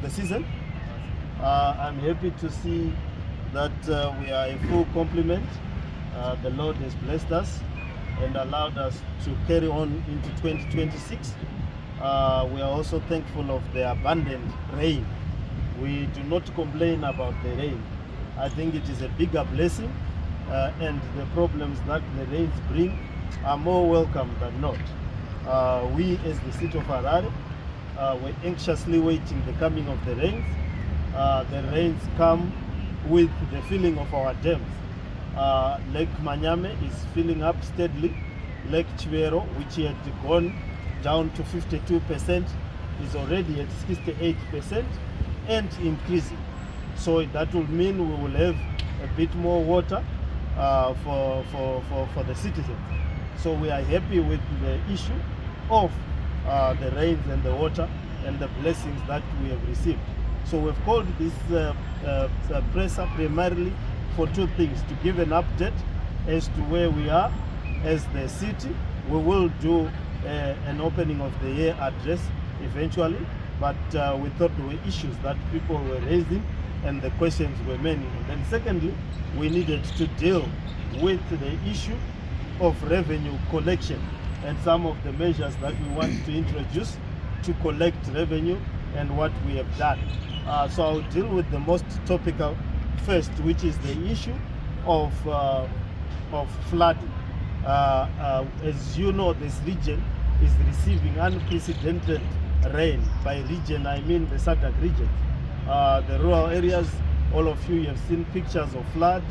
the season. I'm happy to see that we are a full complement. The Lord has blessed us and allowed us to carry on into 2026. We are also thankful of the abundant rain. We do not complain about the rain. I think it is a bigger blessing, and the problems that the rains bring are more welcome than not. We as the city of Harare, we're anxiously waiting the coming of the rains. The rains come with the filling of our dams. Lake Manyame is filling up steadily. Lake Chivero, which had gone down to 52%, is already at 68% and increasing. So that will mean we will have a bit more water for the citizens. So we are happy with the issue of the rains and the water and the blessings that we have received. So we've called this presser primarily for two things: to give an update as to where we are as the city. We will do an opening of the year address eventually, but we thought there were issues that people were raising and the questions were many. And then secondly, we needed to deal with the issue of revenue collection and some of the measures that we want to introduce to collect revenue and what we have done. So I'll deal with the most topical first, which is the issue of flooding. As you know, this region is receiving unprecedented rain. By region, I mean the SADC region. The rural areas, all of you have seen pictures of flood,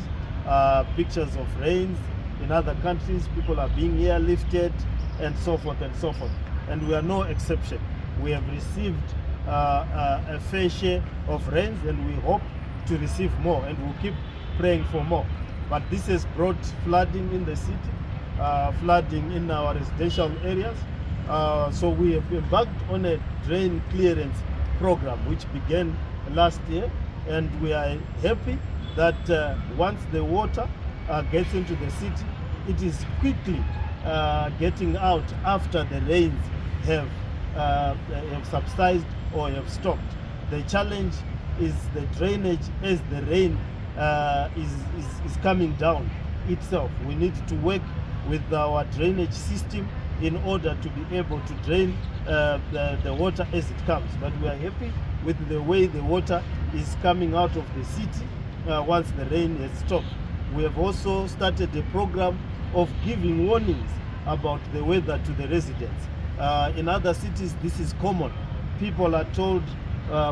pictures of rains. In other countries, people are being airlifted and so forth and so forth. And we are no exception. We have received a fair share of rains, and we hope to receive more, and we'll keep praying for more. But this has brought flooding in the city, flooding in our residential areas. So we have embarked on a drain clearance program which began last year, and we are happy that once the water gets into the city, it is quickly getting out after the rains have subsided or have stopped. The challenge is the drainage as the rain is coming down itself. We need to work with our drainage system in order to be able to drain the water as it comes. But we are happy with the way the water is coming out of the city once the rain has stopped. We have also started a program of giving warnings about the weather to the residents. In other cities, this is common. People are told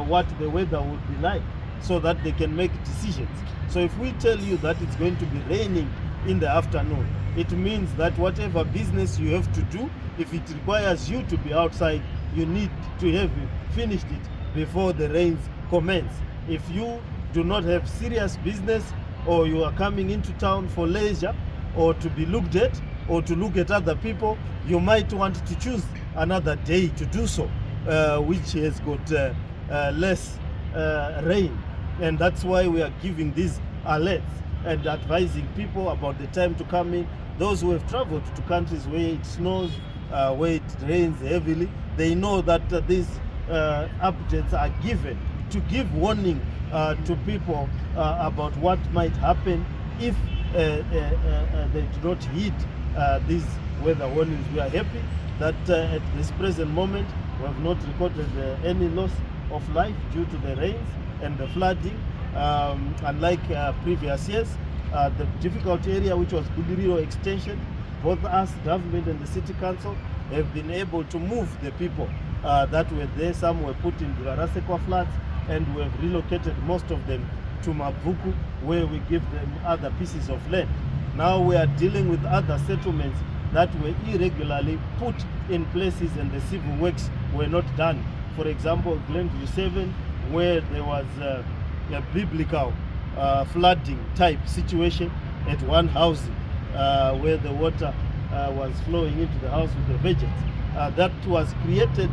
what the weather would be like so that they can make decisions. So if we tell you that it's going to be raining in the afternoon, it means that whatever business you have to do, if it requires you to be outside, you need to have finished it before the rains commence. If you do not have serious business, or you are coming into town for leisure, or to be looked at, or to look at other people, you might want to choose another day to do so, which has got less rain. And that's why we are giving these alerts and advising people about the time to come in. Those who have traveled to countries where it snows, where it rains heavily, they know that these updates are given to give warning to people about what might happen if they do not heed these weather warnings. We are happy that at this present moment we have not recorded any loss of life due to the rains and the flooding. Unlike previous years, the difficult area, which was Buduriro extension, both us, government and the city council, have been able to move the people that were there. Some were put in Durarasekwa flats, and we have relocated most of them to Mavuku, where we give them other pieces of land. Now we are dealing with other settlements that were irregularly put in places and the civil works were not done. For example, Glenview 7, where there was a biblical flooding type situation at one housing, where the water was flowing into the house with the vegetables. That was created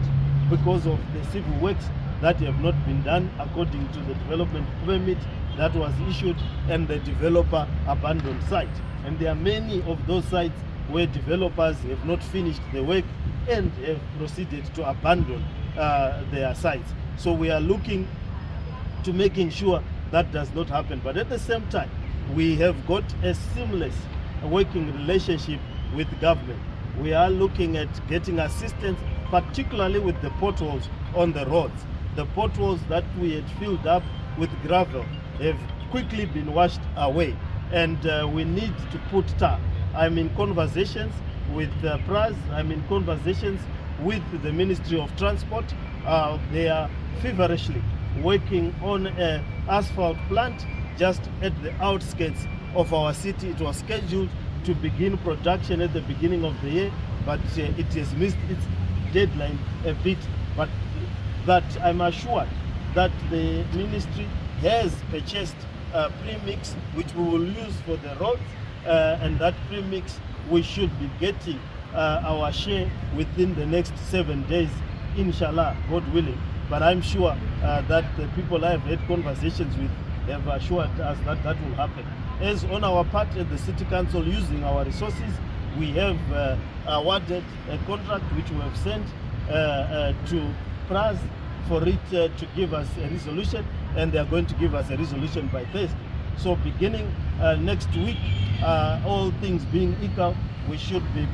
because of the civil works that have not been done according to the development permit that was issued, and the developer abandoned site. And there are many of those sites where developers have not finished the work and have proceeded to abandon their sites. So we are looking to making sure that does not happen. But at the same time, we have got a seamless working relationship with government. We are looking at getting assistance, particularly with the potholes on the roads. The potholes that we had filled up with gravel have quickly been washed away, and we need to put tar. I'm in conversations with PRAS, I'm in conversations with the Ministry of Transport. They are feverishly working on an asphalt plant just at the outskirts of our city. It was scheduled to begin production at the beginning of the year, but it has missed its deadline a bit. But that I'm assured that the ministry has purchased premix which we will use for the roads, and that premix we should be getting our share within the next 7 days, inshallah, God willing. But I'm sure that the people I have had conversations with have assured us that that will happen. As on our part at the City Council, using our resources, we have awarded a contract which we have sent to PRAS for it to give us a resolution, and they are going to give us a resolution by Thursday. So beginning next week, all things being equal, we should be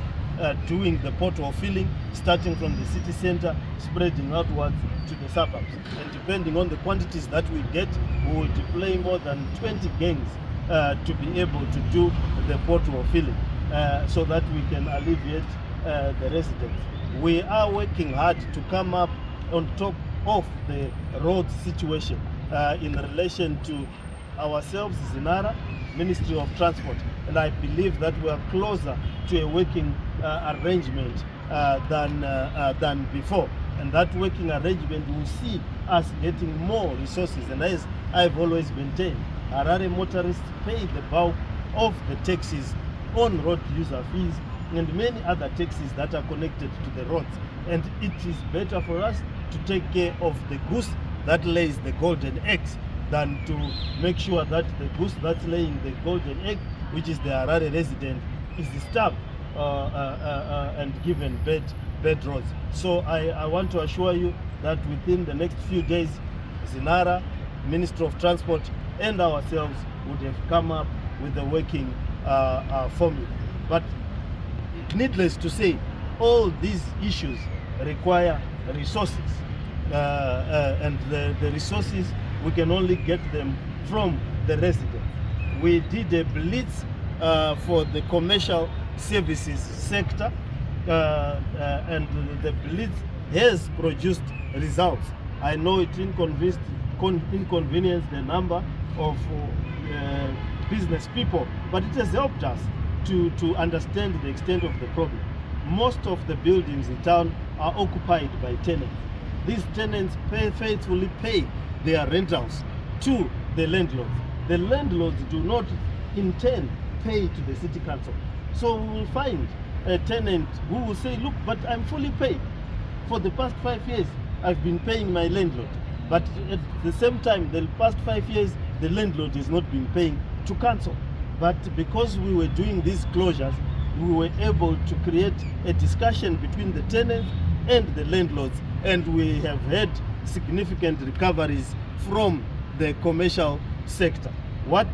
doing the pothole filling, starting from the city center, spreading outwards to the suburbs. And depending on the quantities that we get, we will deploy more than 20 gangs to be able to do the pothole filling, so that we can alleviate the residents. We are working hard to come up on top of the road situation in relation to ourselves, Zinara, Ministry of Transport, and I believe that we are closer to a working arrangement than before. And that working arrangement will see us getting more resources. And as I've always maintained, Harare motorists pay the bulk of the taxis on road user fees and many other taxis that are connected to the roads. And it is better for us to take care of the goose that lays the golden eggs than to make sure that the goose that's laying the golden egg, which is the Harare resident, is disturbed and given bed roads. So I want to assure you that within the next few days, Zinara, Minister of Transport, and ourselves would have come up with a working formula. But needless to say, all these issues require resources, and the resources, we can only get them from the residents. We did a blitz for the commercial services sector, and the blitz has produced results. I know it inconvenienced the number of business people, but it has helped us to understand the extent of the problem. Most of the buildings in town are occupied by tenants. These tenants faithfully pay their rentals to the landlords. The landlords do not in turn pay to the city council. So we will find a tenant who will say, look, but I'm fully paid. For the past 5 years, I've been paying my landlord. But at the same time, the past 5 years, the landlord has not been paying to council. But because we were doing these closures, we were able to create a discussion between the tenants and the landlords, and we have had significant recoveries from the commercial sector. What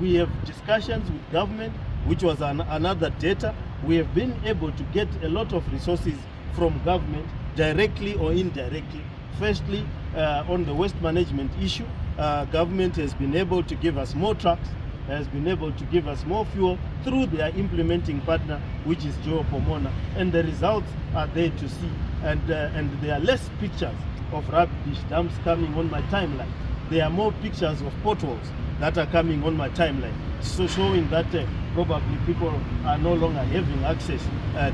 we have discussions with government, which was another data, we have been able to get a lot of resources from government, directly or indirectly. Firstly, on the waste management issue, government has been able to give us more trucks, has been able to give us more fuel through their implementing partner, which is Joe Pomona, and the results are there to see. And there are less pictures of rubbish dumps coming on my timeline. There are more pictures of potholes that are coming on my timeline, so showing that probably people are no longer having access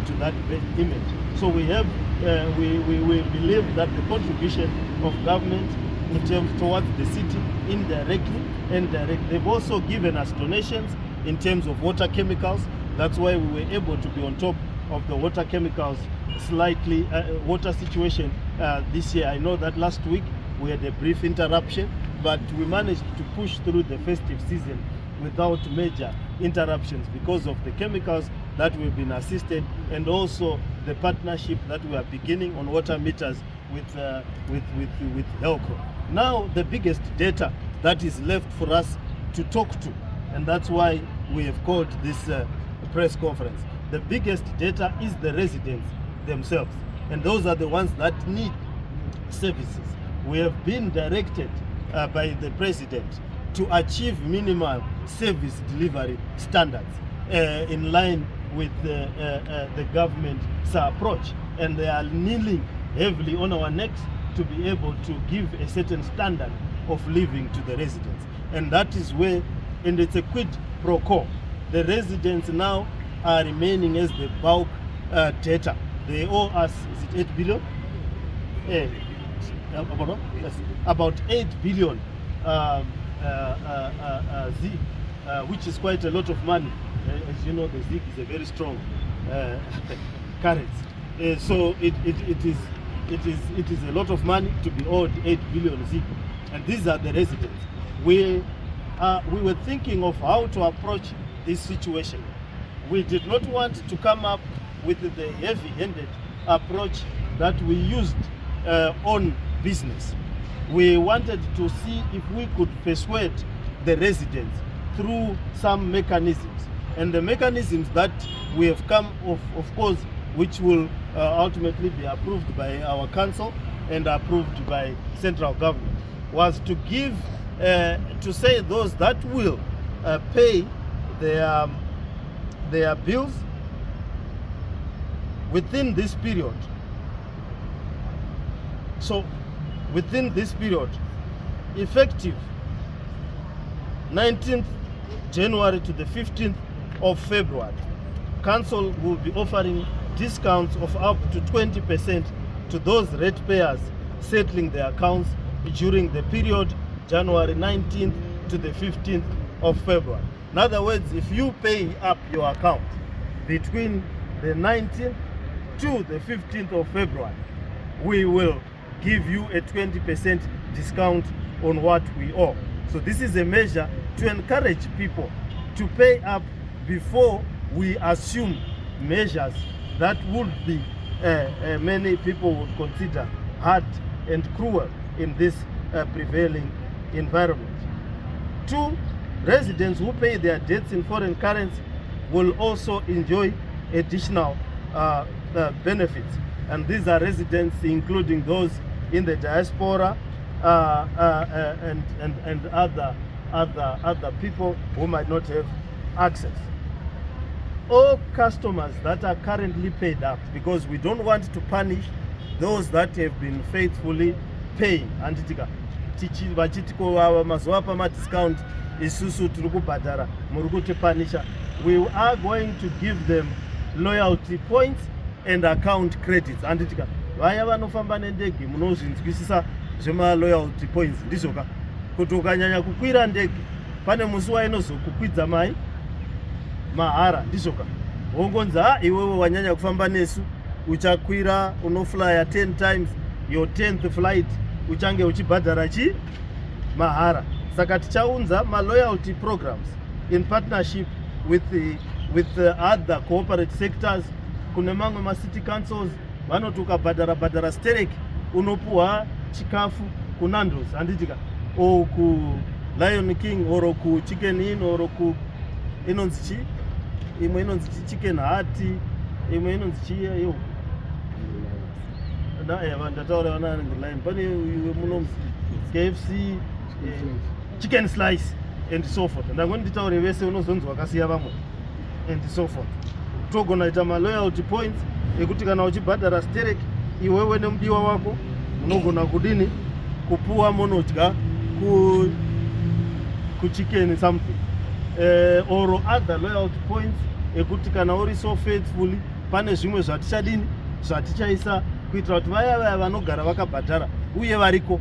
to that image. So we have, we believe that the contribution of government in terms towards the city, indirectly and directly. They've also given us donations in terms of water chemicals. That's why we were able to be on top of the water chemicals slightly water situation this year. I know that last week we had a brief interruption, but we managed to push through the festive season without major interruptions because of the chemicals that we've been assisted, and also the partnership that we are beginning on water meters with Helco. Now the biggest data that is left for us to talk to, and that's why we have called this press conference. The biggest data is the residents themselves, and those are the ones that need services. We have been directed by the president to achieve minimal service delivery standards in line with the government's approach, and they are kneeling heavily on our necks to be able to give a certain standard of living to the residents. And that is where, and it's a quid pro quo. The residents now are remaining as the bulk debtor. They owe us, is it 8 billion? About 8 billion which is quite a lot of money. As you know, the ZiG is a very strong currency. So it is a lot of money to be owed 8 billion ZiG. And these are the residents. We were thinking of how to approach this situation. We did not want to come up with the heavy-handed approach that we used on business. We wanted to see if we could persuade the residents through some mechanisms. And the mechanisms that we have come of course, which will ultimately be approved by our council and approved by central government, was to give, to say those that will pay their bills within this period. So within this period, effective 19th January to the 15th of February, council will be offering discounts of up to 20% to those ratepayers settling their accounts during the period January 19th to the 15th of February. In other words, if you pay up your account between the 19th to the 15th of February, we will give you a 20% discount on what we owe. So this is a measure to encourage people to pay up before we assume measures that would be many people would consider hard and cruel in this prevailing environment. 2, residents who pay their debts in foreign currency will also enjoy additional benefits, and these are residents including those in the diaspora and other people who might not have access. All customers that are currently paid up, because we don't want to punish those that have been faithfully paying. Anditika vachitiko mazuva pama discount isusu tiri kubhadhara muri kutipanisha. We are going to give them loyalty points and account credits. Anditika vaya vanofamba nendege munozvinzwisisa zvema loyalty points ndizoka kuti ukanyanya kukwira ndege pane musi wainozokukwidza mai mahara ndizoka wongonzi iwewe wanyanya kufamba nesu uchakwira unoflya 10 times your 10th flight uchange uchibhadhara mahara. Saka tichaunza ma loyalty programs in partnership with the other corporate sectors. Kune mamwe ma city councils vanoti ukabhadhara stereki unopuwa chikafu kunandos handitika o ku Lion King oro ku Chicken Inn oro ku inonzi imwe inonzi Chicken Heart imwe inonzi chiyo ndataura vana line pane muno KFC chicken slice and so forth. Ndangoni nditaure vese unozonzi wakasiya vamwe and so forth. Togona ita ma loyalty points ekuti kana uchibhadhara stereki iwewe nemudiwa wako unogona kudini kupuwa monodya ku chicken something or other loyalty points ekuti kana uri so faithfully pane zvimwe zvatichadini zvatichaisa kuitira kuti vaya vanogara vakabhadhara uye variko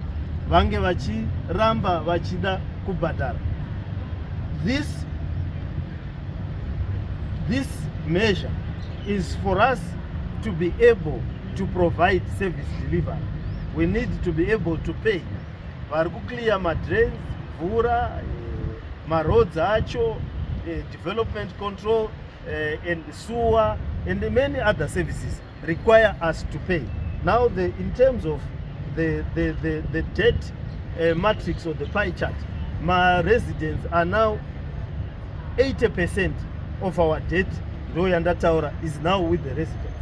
vange vachiramba vachida kubhadhara. This measure is for us to be able to provide service delivery. We need to be able to pay. Vari kuclear madrains, mvura, maroads acho, development control, and sewer, and many other services require us to pay. Now, in terms of the debt matrix or the pie chart, my residents are now 80% of our debt, Royanda Taura, is now with the residents.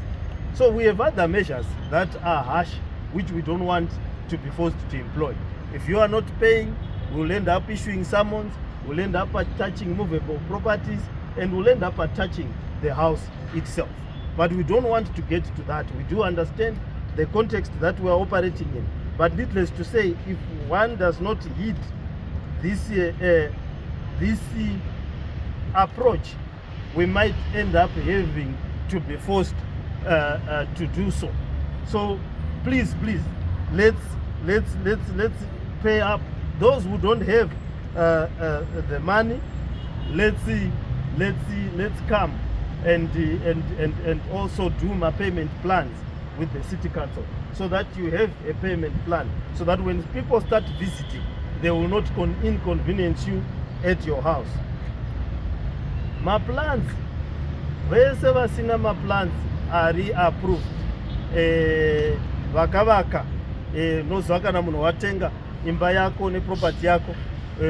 So we have other measures that are harsh, which we don't want to be forced to employ. If you are not paying, we'll end up issuing summons, we'll end up attaching movable properties, and we'll end up attaching the house itself. But we don't want to get to that. We do understand the context that we are operating in. But needless to say, if one does not heed this approach, we might end up having to be forced to do so. So please, let's pay up. Those who don't have the money, let's come and also do my payment plans with the city council, so that you have a payment plan, so that when people start visiting, they will not inconvenience you at your house. My plans, vese vasina maplans ari approved, vakavaka nozwa kana munhu watenga imba yako neproperty yako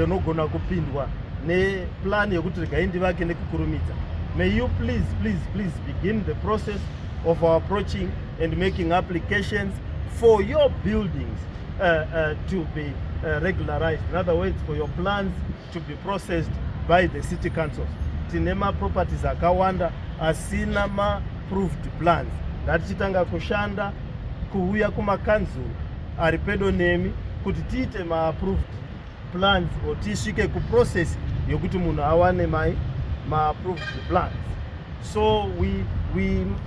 unogona kupindwa neplan yekuti regai ndivake nekukurumidza. May you please begin the process of approaching and making applications for your buildings to be regularized. In other words, for your plans to be processed by the city councils. Tinema properties akawanda asina ma-approved plans. Ngatichitanga kushanda kuuya kuma-council ari pedo nemi kuti tiite ma-approved plans or tisvike ku-process yokuti munhu awane ma-approved plans. So we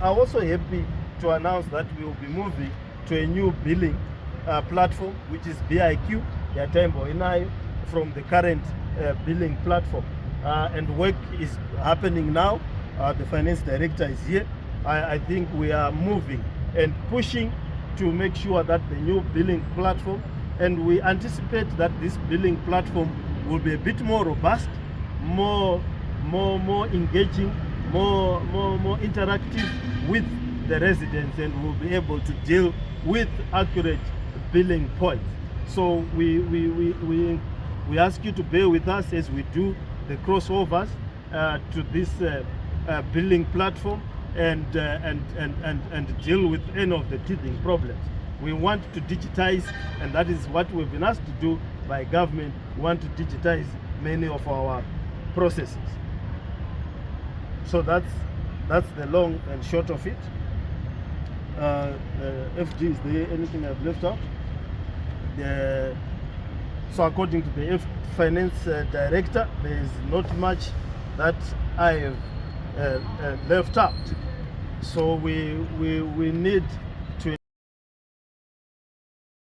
are also happy to announce that we will be moving to a new billing platform, which is BIQ, Yatembo Inayo, from the current billing platform. And work is happening now. The finance director is here. I think we are moving and pushing to make sure that the new billing platform, and we anticipate that this billing platform will be a bit more robust, more engaging, more interactive with the residents, and will be able to deal with accurate billing points. So we ask you to bear with us as we do the crossovers to this billing platform and deal with any of the teething problems. We want to digitize, and that is what we've been asked to do by government. We want to digitize many of our processes. So that's the long and short of it. FG, is there anything I've left out? So according to the finance director, there is not much that I have left out. So we need